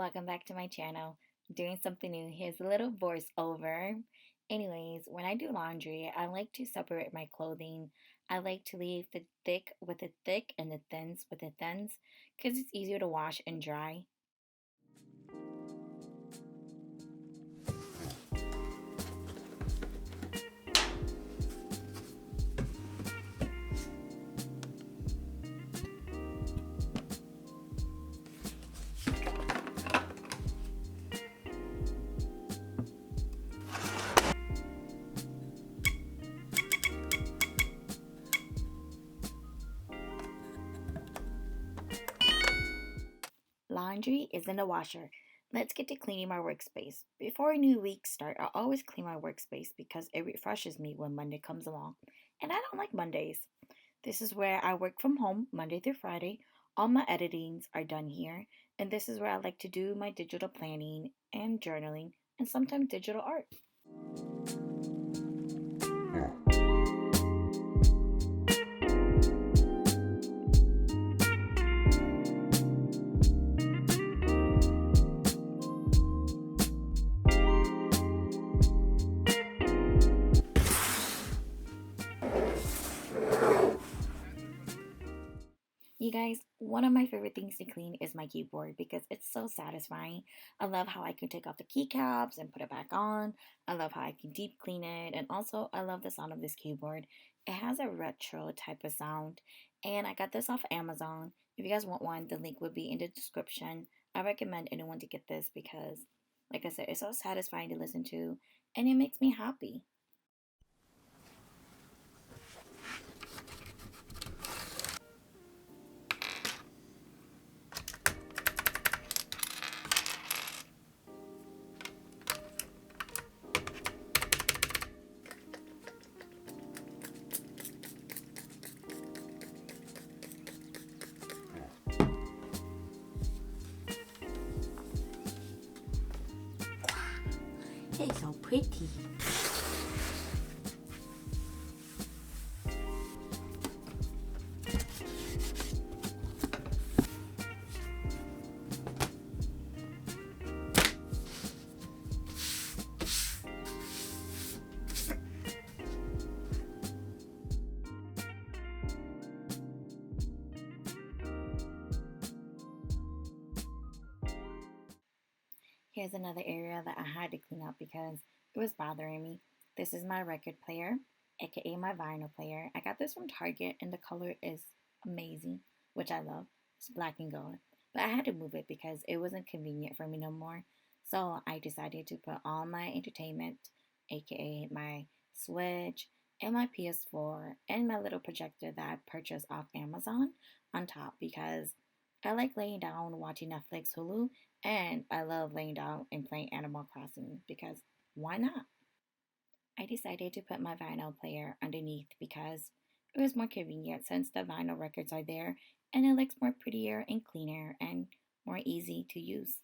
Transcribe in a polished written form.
Welcome back to my channel. Doing something new. Here's a little voiceover. Anyways, when I do laundry, I like to separate my clothing. I like to leave the thick with the thick and the thins with the thins because it's easier to wash and dry. Laundry is in the washer. Let's get to cleaning my workspace. Before a new week start, I always clean my workspace because it refreshes me when Monday comes along. And I don't like Mondays. This is where I work from home Monday through Friday. All my editings are done here. And this is where I like to do my digital planning and journaling and sometimes digital art. You guys, one of my favorite things to clean is my keyboard because it's so satisfying. I love how I can take off the keycaps and put it back on. I love how I can deep clean it. And also, I love the sound of this keyboard. It has a retro type of sound. And I got this off Amazon. If you guys want one, the link would be in the description. I recommend anyone to get this because, like I said, it's so satisfying to listen to and it makes me happy. It's so pretty. Here's another area that I had to clean up because it was bothering me. This is my record player, aka my vinyl player. I got this from Target and the color is amazing, which I love. It's black and gold. But I had to move it because it wasn't convenient for me no more. So I decided to put all my entertainment, aka my Switch and my PS4 and my little projector that I purchased off Amazon on top because I like laying down watching Netflix, Hulu, and I love laying down and playing Animal Crossing because why not? I decided to put my vinyl player underneath because it was more convenient since the vinyl records are there and it looks more prettier and cleaner and more easy to use.